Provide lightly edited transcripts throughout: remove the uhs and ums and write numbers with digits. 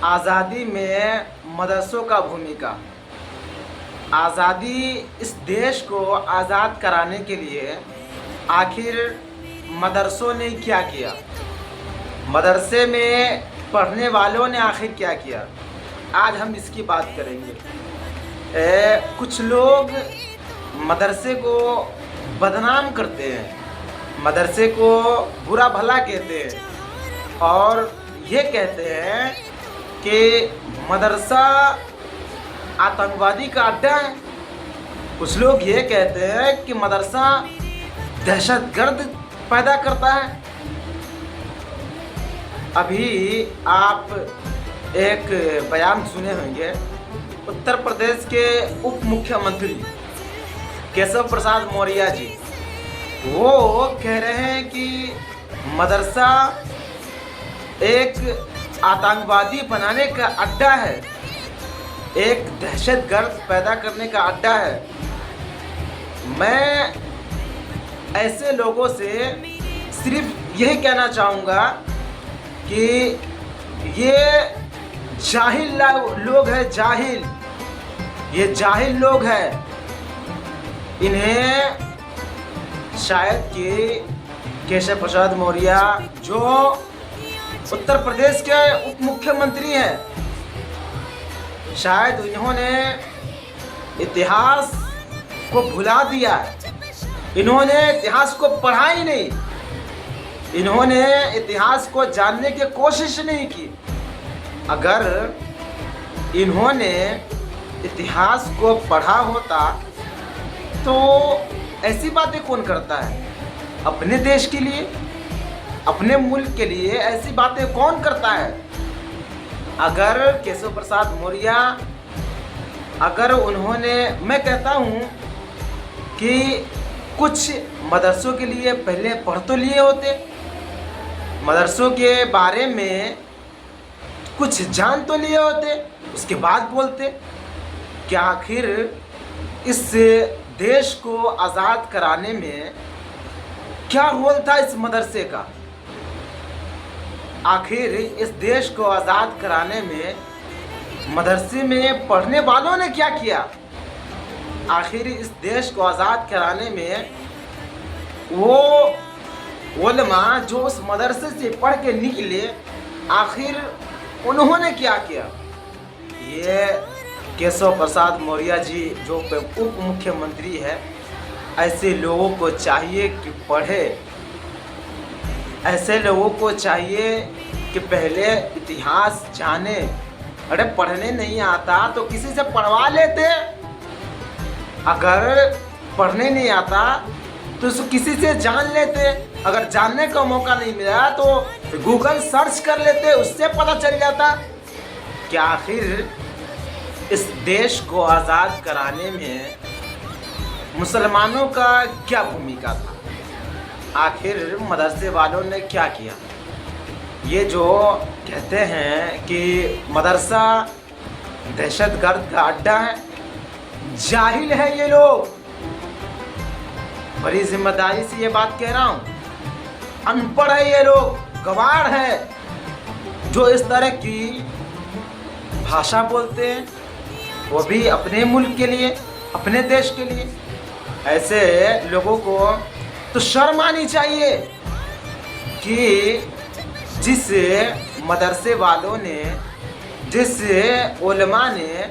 आज़ादी में मदरसों का भूमिका। आज़ादी इस देश को आज़ाद कराने के लिए आखिर मदरसों ने क्या किया, मदरसे में पढ़ने वालों ने आखिर क्या किया, आज हम इसकी बात करेंगे। कुछ लोग मदरसे को बदनाम करते हैं, मदरसे को बुरा भला कहते हैं और ये कहते हैं कि मदरसा आतंकवादी का अड्डा है। कुछ लोग ये कहते हैं कि मदरसा दहशतगर्द पैदा करता है। अभी आप एक बयान सुने होंगे उत्तर प्रदेश के उप मुख्यमंत्री केशव प्रसाद मौर्य जी, वो कह रहे हैं कि मदरसा एक आतंकवादी बनाने का अड्डा है, एक दहशतगर्द पैदा करने का अड्डा है। मैं ऐसे लोगों से सिर्फ यही कहना चाहूँगा कि ये जाहिल लोग हैं, जाहिल, ये जाहिल लोग हैं। इन्हें शायद कि केशव प्रसाद मौर्य जो उत्तर प्रदेश के उप मुख्यमंत्री हैं, शायद इन्होंने इतिहास को भुला दिया है। इन्होंने इतिहास को पढ़ा ही नहीं, इन्होंने इतिहास को जानने की कोशिश नहीं की। अगर इन्होंने इतिहास को पढ़ा होता तो ऐसी बातें कौन करता है? अपने देश के लिए, अपने मुल्क के लिए ऐसी बातें कौन करता है? अगर केशव प्रसाद मौर्य, अगर उन्होंने, मैं कहता हूँ कि कुछ मदरसों के लिए पहले पढ़ तो लिए होते, मदरसों के बारे में कुछ जान तो लिए होते, उसके बाद बोलते। क्या आखिर इस देश को आज़ाद कराने में क्या रोल था इस मदरसे का? आखिर इस देश को आज़ाद कराने में मदरसे में पढ़ने वालों ने क्या किया? आखिर इस देश को आज़ाद कराने में वो उलमा जो उस मदरसे से पढ़ के निकले, आखिर उन्होंने क्या किया? ये केशव प्रसाद मौर्य जी जो उप मुख्यमंत्री है, ऐसे लोगों को चाहिए कि पढ़े, ऐसे लोगों को चाहिए कि पहले इतिहास जाने। अरे पढ़ने नहीं आता तो किसी से पढ़वा लेते, अगर पढ़ने नहीं आता तो उसको किसी से जान लेते, अगर जानने का मौका नहीं मिला तो गूगल सर्च कर लेते, उससे पता चल जाता। क्या आखिर इस देश को आज़ाद कराने में मुसलमानों का क्या भूमिका था? आखिर मदरसे वालों ने क्या किया? ये जो कहते हैं कि मदरसा दहशतगर्द का अड्डा है, जाहिल है ये लोग। बड़ी जिम्मेदारी से ये बात कह रहा हूँ, अनपढ़ है ये लोग, गंवार है जो इस तरह की भाषा बोलते हैं, वो भी अपने मुल्क के लिए, अपने देश के लिए। ऐसे लोगों को तो शर्म आनी चाहिए कि जिस मदरसे वालों ने, जिस उलमा ने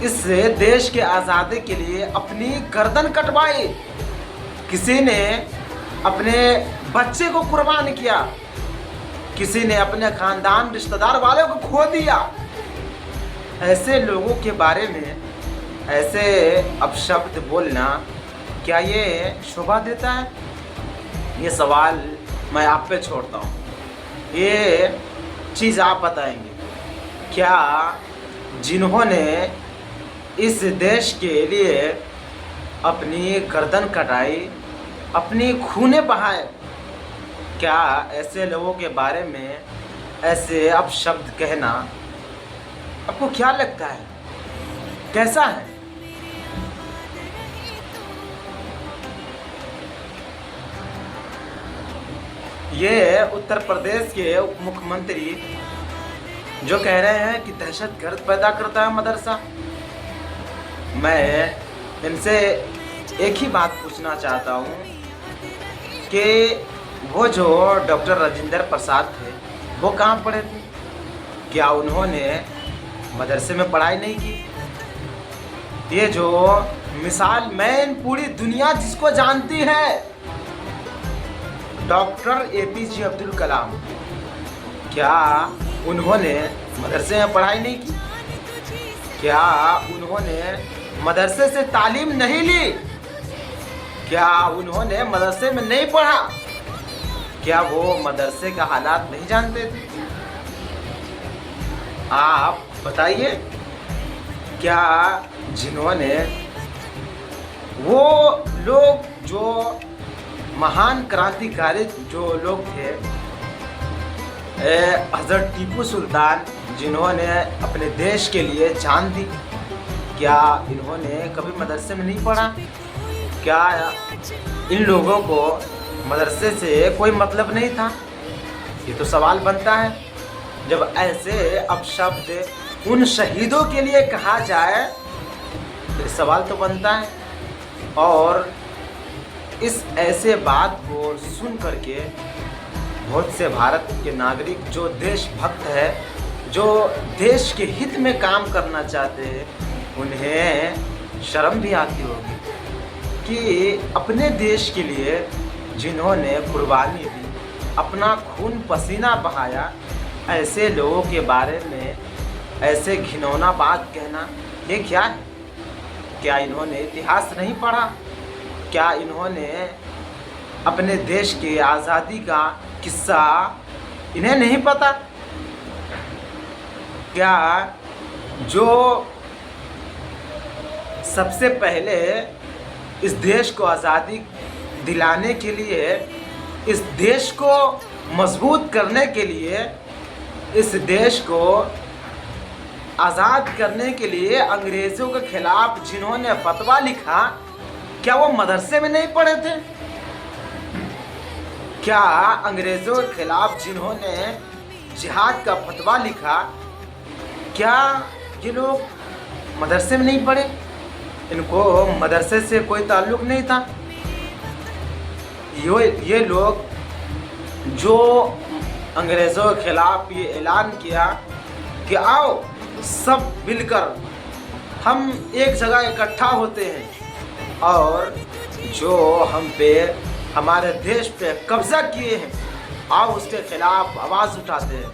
इस देश के आज़ादी के लिए अपनी गर्दन कटवाई, किसी ने अपने बच्चे को कुर्बान किया, किसी ने अपने खानदान रिश्तेदार वालों को खो दिया। ऐसे लोगों के बारे में ऐसे अपशब्द बोलना क्या ये शोभा देता है? ये सवाल मैं आप पे छोड़ता हूँ। ये चीज़ आप बताएंगे क्या जिन्होंने इस देश के लिए अपनी गर्दन कटाई, अपनी खूने बहाए, क्या ऐसे लोगों के बारे में ऐसे अपशब्द कहना आपको क्या लगता है, कैसा है? ये उत्तर प्रदेश के उप मुख्यमंत्री जो कह रहे हैं कि दहशतगर्द पैदा करता है मदरसा। मैं इनसे एक ही बात पूछना चाहता हूँ कि वो जो डॉक्टर राजेंद्र प्रसाद थे वो कहाँ पढ़े थे? क्या उन्होंने मदरसे में पढ़ाई नहीं की? ये जो मिसाल मैन पूरी दुनिया जिसको जानती है, डॉक्टर APJ अब्दुल कलाम, क्या उन्होंने मदरसे में पढ़ाई नहीं की? क्या उन्होंने मदरसे से तालीम नहीं ली? क्या उन्होंने मदरसे में नहीं पढ़ा? क्या वो मदरसे का हालात नहीं जानते थे? आप बताइए, क्या जिन्होंने वो लोग जो महान क्रांतिकारी जो लोग थे, हज़रत टीपू सुल्तान, जिन्होंने अपने देश के लिए जान दी, क्या इन्होंने कभी मदरसे में नहीं पढ़ा? क्या इन लोगों को मदरसे से कोई मतलब नहीं था? ये तो सवाल बनता है। जब ऐसे अपशब्द उन शहीदों के लिए कहा जाए तो सवाल तो बनता है। और इस ऐसे बात को सुन करके बहुत से भारत के नागरिक जो देशभक्त है, जो देश के हित में काम करना चाहते हैं, उन्हें शर्म भी आती होगी कि अपने देश के लिए जिन्होंने कुर्बानी दी, अपना खून पसीना बहाया, ऐसे लोगों के बारे में ऐसे घिनौना बात कहना, ये क्या है? क्या इन्होंने इतिहास नहीं पढ़ा? क्या इन्होंने अपने देश की आज़ादी का किस्सा इन्हें नहीं पता? क्या जो सबसे पहले इस देश को आज़ादी दिलाने के लिए, इस देश को मजबूत करने के लिए, इस देश को आज़ाद करने के लिए अंग्रेज़ों के खिलाफ जिन्होंने फतवा लिखा, क्या वो मदरसे में नहीं पढ़े थे? क्या अंग्रेज़ों के खिलाफ जिन्होंने जिहाद का फतवा लिखा, क्या ये लोग मदरसे में नहीं पढ़े? इनको मदरसे से कोई ताल्लुक़ नहीं था। ये लोग जो अंग्रेज़ों के खिलाफ ये ऐलान किया कि आओ सब मिलकर हम एक जगह इकट्ठा होते हैं और जो हम पे हमारे देश पे कब्ज़ा किए हैं, आओ उसके खिलाफ आवाज़ उठाते हैं।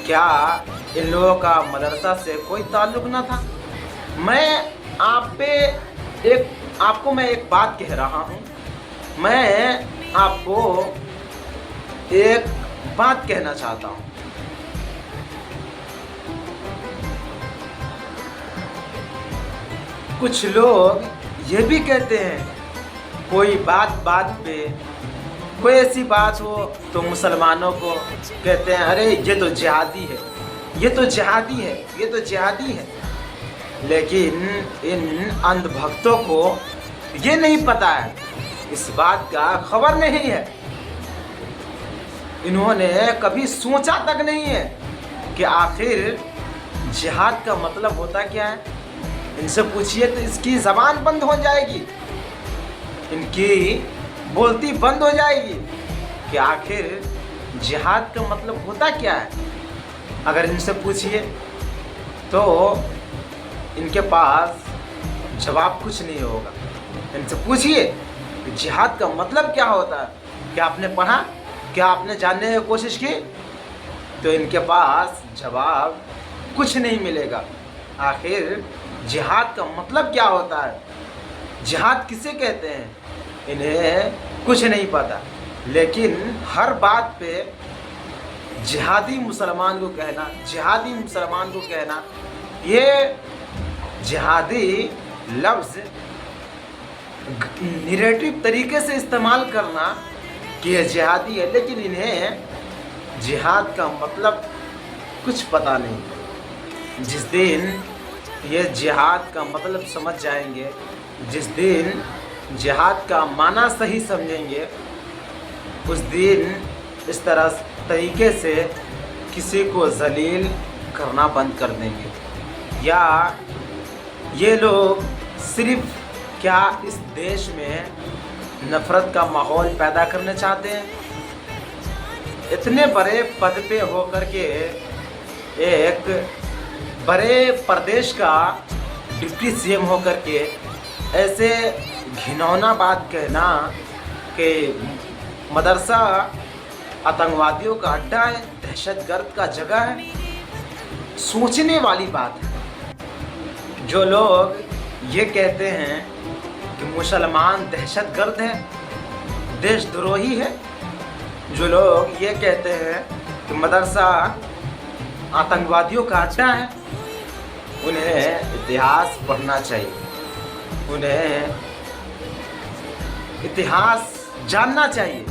क्या इन लोगों का मदरसा से कोई ताल्लुक़ ना था? आपको मैं एक बात कह रहा हूँ। मैं आपको एक बात कहना चाहता हूँ। कुछ लोग ये भी कहते हैं, कोई बात पे कोई ऐसी बात हो तो मुसलमानों को कहते हैं, अरे ये तो जिहादी है, ये तो जिहादी है, ये तो जिहादी है। लेकिन इन अंधभक्तों को ये नहीं पता है, इस बात का खबर नहीं है। इन्होंने कभी सोचा तक नहीं है कि आखिर जिहाद का मतलब होता क्या है। इनसे पूछिए तो इसकी ज़बान बंद हो जाएगी, इनकी बोलती बंद हो जाएगी कि आखिर जिहाद का मतलब होता क्या है। अगर इनसे पूछिए तो इनके पास जवाब कुछ नहीं होगा। इनसे पूछिए कि जिहाद का मतलब क्या होता है, क्या आपने पढ़ा, क्या आपने जानने की कोशिश की, तो इनके पास जवाब कुछ नहीं मिलेगा। आखिर जिहाद का मतलब क्या होता है, जिहाद किसे कहते हैं, इन्हें कुछ नहीं पता। लेकिन हर बात पे जिहादी मुसलमान को कहना, जिहादी मुसलमान को कहना, ये जिहादी लफ्ज़ निगेटिव तरीके से इस्तेमाल करना कि ये जिहादी है, लेकिन इन्हें जिहाद का मतलब कुछ पता नहीं। जिस दिन ये जिहाद का मतलब समझ जाएंगे, जिस दिन जिहाद का माना सही समझेंगे, उस दिन इस तरह तरीके से किसी को जलील करना बंद कर देंगे, या ये लोग सिर्फ क्या इस देश में नफ़रत का माहौल पैदा करना चाहते हैं? इतने बड़े पद पे होकर के एक बड़े प्रदेश का डिप्टी सीएम होकर के ऐसे घिनौना बात कहना कि मदरसा आतंकवादियों का अड्डा है, दहशतगर्द का जगह है, सोचने वाली बात है। जो लोग ये कहते हैं कि मुसलमान दहशतगर्द है, देशद्रोही है, जो लोग ये कहते हैं कि मदरसा आतंकवादियों का अड्डा है, उन्हें इतिहास पढ़ना चाहिए, उन्हें इतिहास जानना चाहिए।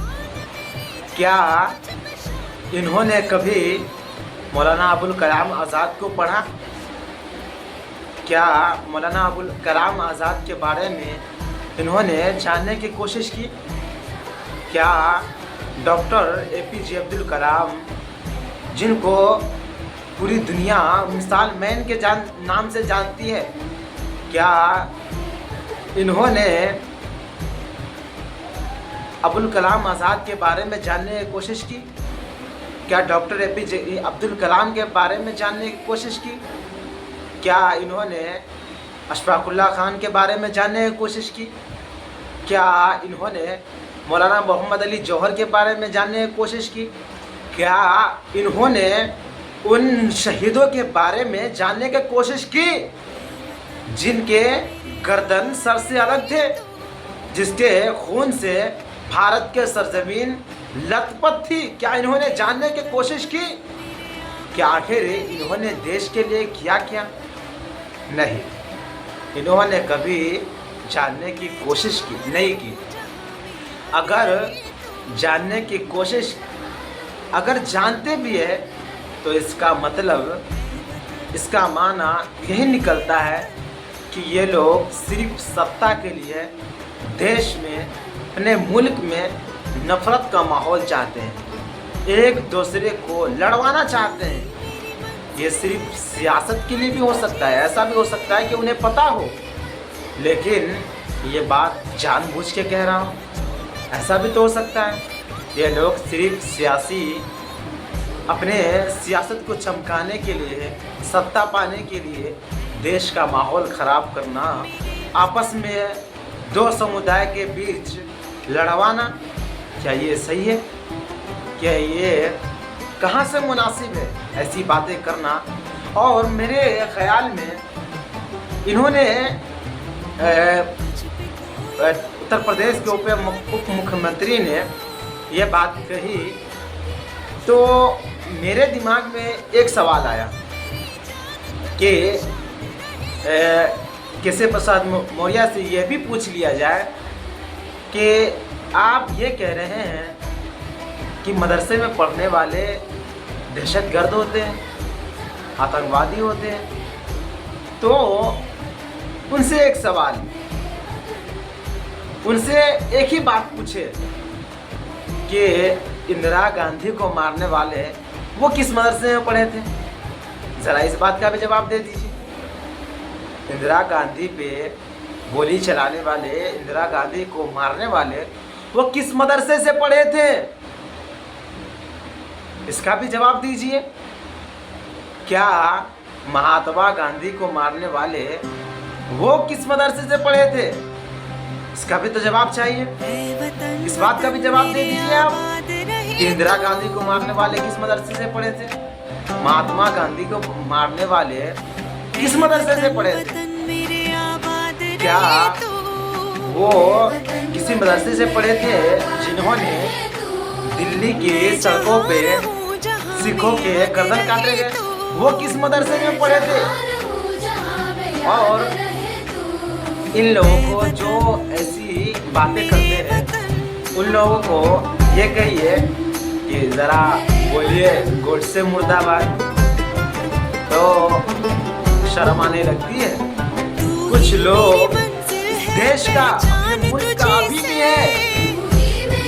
क्या इन्होंने कभी मौलाना अबुल कलाम आज़ाद को पढ़ा? क्या मौलाना अबुल कलाम आज़ाद के बारे में इन्होंने जानने की कोशिश की? क्या डॉक्टर APJ अब्दुल कलाम, जिनको पूरी दुनिया मिसाल मैन के नाम से जानती है, क्या इन्होंने अबुल कलाम आज़ाद के बारे में जानने की कोशिश की? क्या डॉक्टर APJ अब्दुल कलाम के बारे में जानने की कोशिश की? क्या इन्होंने अशफाकुल्लाह खान के बारे में जानने की कोशिश की? क्या इन्होंने मौलाना मोहम्मद अली जौहर के बारे में जानने की कोशिश की? क्या इन्होंने उन शहीदों के बारे में जानने की कोशिश की जिनके गर्दन सर से अलग थे, जिसके खून से भारत के सरजमीन लथपथ थी? क्या इन्होंने जानने की कोशिश की? क्या आखिर इन्होंने देश के लिए किया क्या? नहीं, इन्होंने कभी जानने की कोशिश की नहीं की। अगर जानने की कोशिश, अगर जानते भी है तो इसका मतलब, इसका माना यही निकलता है कि ये लोग सिर्फ सत्ता के लिए देश में, अपने मुल्क में नफ़रत का माहौल चाहते हैं, एक दूसरे को लड़वाना चाहते हैं। ये सिर्फ सियासत के लिए भी हो सकता है, ऐसा भी हो सकता है कि उन्हें पता हो, लेकिन ये बात जानबूझ के कह रहा हूँ, ऐसा भी तो हो सकता है। ये लोग सिर्फ सियासी, अपने सियासत को चमकाने के लिए, सत्ता पाने के लिए देश का माहौल ख़राब करना, आपस में दो समुदाय के बीच लड़वाना, क्या ये सही है? क्या ये कहाँ से मुनासिब है ऐसी बातें करना? और मेरे ख़्याल में इन्होंने उत्तर प्रदेश के उप मुख्यमंत्री ने ये बात कही तो मेरे दिमाग में एक सवाल आया कि केशव प्रसाद मौर्य से यह भी पूछ लिया जाए कि आप ये कह रहे हैं कि मदरसे में पढ़ने वाले दहशतगर्द होते हैं, आतंकवादी होते हैं, तो उनसे एक सवाल, उनसे एक ही बात पूछे कि इंदिरा गांधी को मारने वाले वो किस मदरसे में पढ़े थे? ज़रा इस बात का भी जवाब दे दीजिए। इंदिरा गांधी पे गोली चलाने वाले, इंदिरा गांधी को मारने वाले वो किस मदरसे से पढ़े थे? इसका भी जवाब दीजिए। क्या महात्मा गांधी को मारने वाले वो किस मदरसे से पढ़े थे? इसका भी तो जवाब चाहिए। इस बात का भी जवाब दे दीजिए आप कि इंदिरा गांधी को मारने वाले किस मदरसे से पढ़े थे, महात्मा गांधी को मारने वाले किस मदरसे से पढ़े थे? क्या वो किसी मदरसे से पढ़े थे जिन्होंने दिल्ली की सड़कों पे सिखों के गर्दन काटे गए? वो किस मदरसे में पढ़े थे? और इन लोगों को जो ऐसी बातें करते हैं उन लोगों को ये कहिए कि ज़रा बोलिए गोडसे मुर्दाबाद, तो शर्म आने लगती है। कुछ लोग देश का, अपने मुल्क का अभी भी है,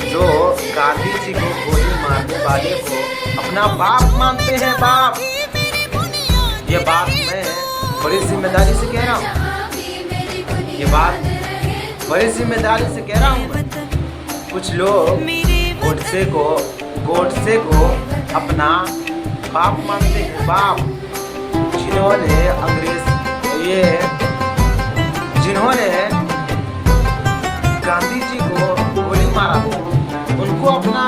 जो गांधी जी को गोली मारने वाले को अपना बाप मानते हैं, बाप। ये बात मैं बड़ी जिम्मेदारी से कह रहा हूँ, ये बात बड़ी जिम्मेदारी से कह रहा हूँ। कुछ लोग गोडसे को अपना बाप मानते हैं, बाप। जिन्होंने गांधी जी को गोली मारा, उनको अपना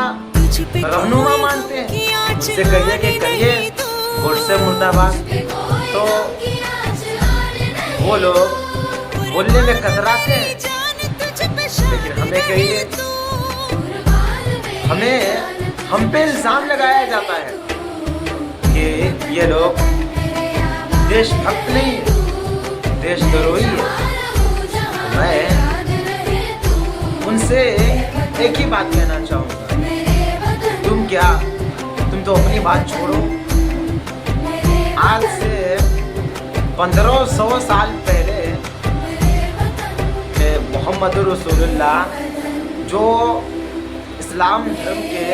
रहनुमा मानते हैं। उनसे कहिए कि कहिए गोडसे मुर्दाबाद, तो वो लोग बोलने में कतराते हैं। लेकिन हमें कहिए, हम पे इल्जाम लगाया जाता है कि ये लोग देशभक्त नहीं है, देशद्रोही है। मैं उनसे एक ही बात कहना चाहूँगा, तुम तो अपनी बात छोड़ो। आज से 1500 साल पहले मोहम्मद रसूलुल्लाह, जो इस्लाम धर्म के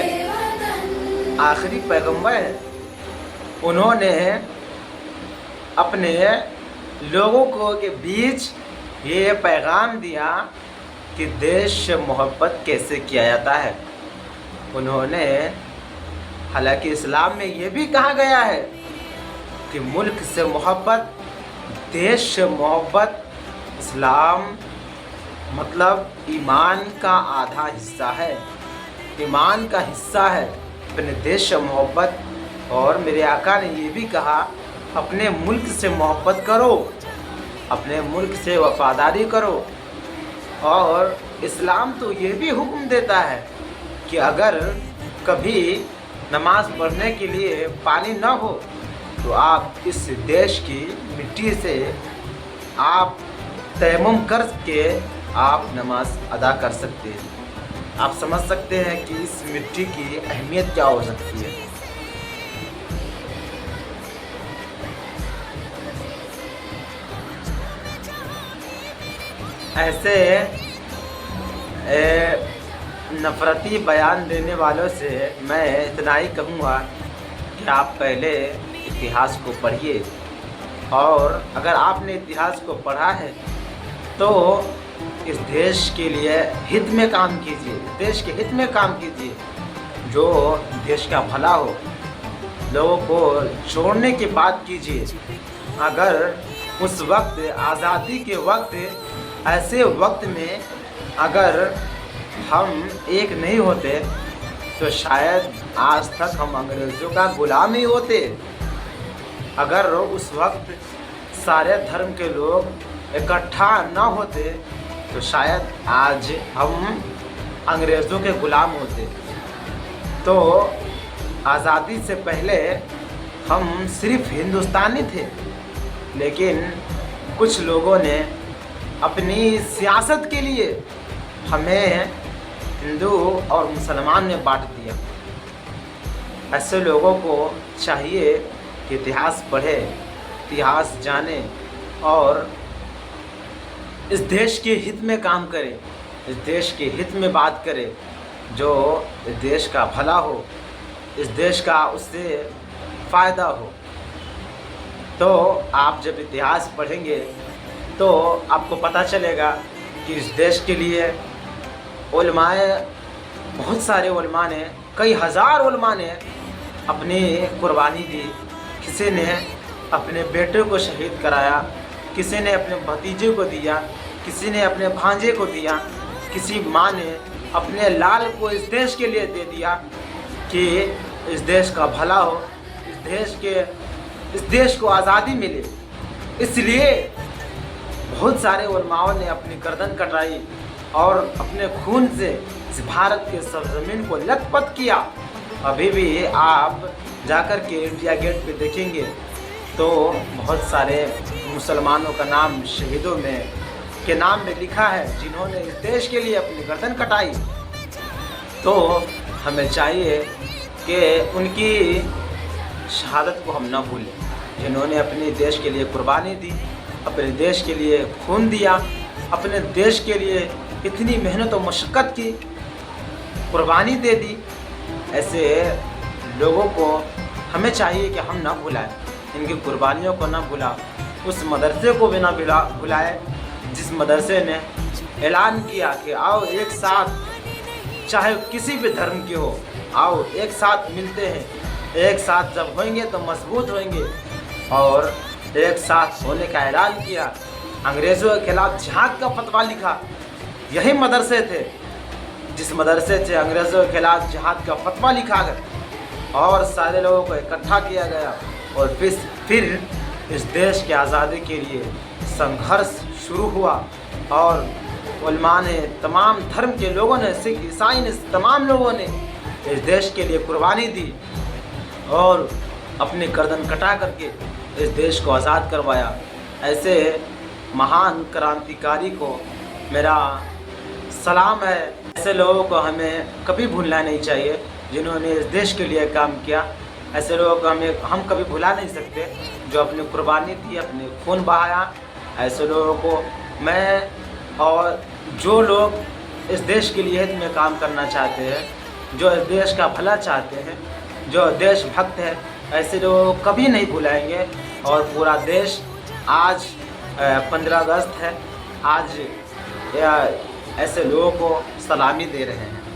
आखिरी पैगंबर हैं, उन्होंने अपने लोगों को के बीच ये पैगाम दिया कि देश से मोहब्बत कैसे किया जाता है। उन्होंने, हालांकि इस्लाम में ये भी कहा गया है कि मुल्क से मोहब्बत, देश से मोहब्बत, इस्लाम मतलब ईमान का आधा हिस्सा है, ईमान का हिस्सा है अपने देश से मोहब्बत। और मेरे आका ने ये भी कहा, अपने मुल्क से मोहब्बत करो, अपने मुल्क से वफादारी करो। और इस्लाम तो ये भी हुक्म देता है कि अगर कभी नमाज पढ़ने के लिए पानी न हो तो आप इस देश की मिट्टी से आप तयम्मुम करके आप नमाज अदा कर सकते हैं। आप समझ सकते हैं कि इस मिट्टी की अहमियत क्या हो सकती है। ऐसे नफ़रती बयान देने वालों से मैं इतना ही कहूँगा कि आप पहले इतिहास को पढ़िए, और अगर आपने इतिहास को पढ़ा है तो इस देश के लिए हित में काम कीजिए, देश के हित में काम कीजिए, जो देश का भला हो। लोगों को छोड़ने की बात कीजिए। अगर उस वक्त, आज़ादी के वक्त, ऐसे वक्त में अगर हम एक नहीं होते तो शायद आज तक हम अंग्रेज़ों का गुलाम ही होते। अगर उस वक्त सारे धर्म के लोग इकट्ठा ना होते तो शायद आज हम अंग्रेज़ों के गुलाम होते। तो आज़ादी से पहले हम सिर्फ हिंदुस्तानी थे, लेकिन कुछ लोगों ने अपनी सियासत के लिए हमें हिंदू और मुसलमान में बांट दिया। ऐसे लोगों को चाहिए कि इतिहास पढ़े, इतिहास जाने और इस देश के हित में काम करे, इस देश के हित में बात करे, जो इस देश का भला हो, इस देश का उससे फ़ायदा हो। तो आप जब इतिहास पढ़ेंगे तो आपको पता चलेगा कि इस देश के लिए उलमाए, बहुत सारे उलमा ने, कई हज़ार उलमा ने अपनी कुर्बानी दी। किसी ने अपने बेटे को शहीद कराया, किसी ने अपने भतीजे को दिया, किसी ने अपने भांजे को दिया, किसी माँ ने अपने लाल को इस देश के लिए दे दिया कि इस देश का भला हो, इस देश को आज़ादी मिले। इसलिए बहुत सारे उलमाओं ने अपनी गर्दन कटाई और अपने खून से इस भारत के सरजमीन को लथपथ किया। अभी भी आप जाकर के इंडिया गेट पे देखेंगे तो बहुत सारे मुसलमानों का नाम शहीदों में के नाम में लिखा है, जिन्होंने इस देश के लिए अपनी गर्दन कटाई। तो हमें चाहिए कि उनकी शहादत को हम न भूलें, जिन्होंने अपने देश के लिए कुर्बानी दी, अपने देश के लिए खून दिया, अपने देश के लिए इतनी मेहनत और मशक्क़त की। कुर्बानी दे दी। ऐसे लोगों को हमें चाहिए कि हम ना भुलाएं, इनकी कुर्बानियों को ना भुलाएं। उस मदरसे को भी ना भुलाएं जिस मदरसे ने ऐलान किया कि आओ एक साथ, चाहे किसी भी धर्म के हो, आओ एक साथ मिलते हैं, एक साथ जब होंगे तो मजबूत होंगे। और एक साथ होने का ऐलान किया। अंग्रेज़ों के खिलाफ जिहाद का फतवा लिखा। यही मदरसे थे जिस मदरसे से अंग्रेज़ों के खिलाफ जिहाद का फतवा लिखा गया और सारे लोगों को इकट्ठा किया गया। और फिर इस देश की आज़ादी के लिए संघर्ष शुरू हुआ। और उलमा ने, तमाम धर्म के लोगों ने, सिख ईसाई ने, तमाम लोगों ने इस देश के लिए कुर्बानी दी और अपनी गर्दन कटा करके इस देश को आज़ाद करवाया। ऐसे महान क्रांतिकारी को मेरा सलाम है। ऐसे लोगों को हमें कभी भूलना नहीं चाहिए जिन्होंने इस देश के लिए काम किया। ऐसे लोगों को हम कभी भुला नहीं सकते जो अपनी कुर्बानी दी, अपने खून बहाया। ऐसे लोगों को मैं और जो लोग इस देश के लिए हित में काम करना चाहते हैं, जो इस देश का भला चाहते हैं, जो देशभक्त है, ऐसे लोगों को कभी नहीं भुलाएंगे। और पूरा देश आज 15 अगस्त है, आज ऐसे लोगों को सलामी दे रहे हैं।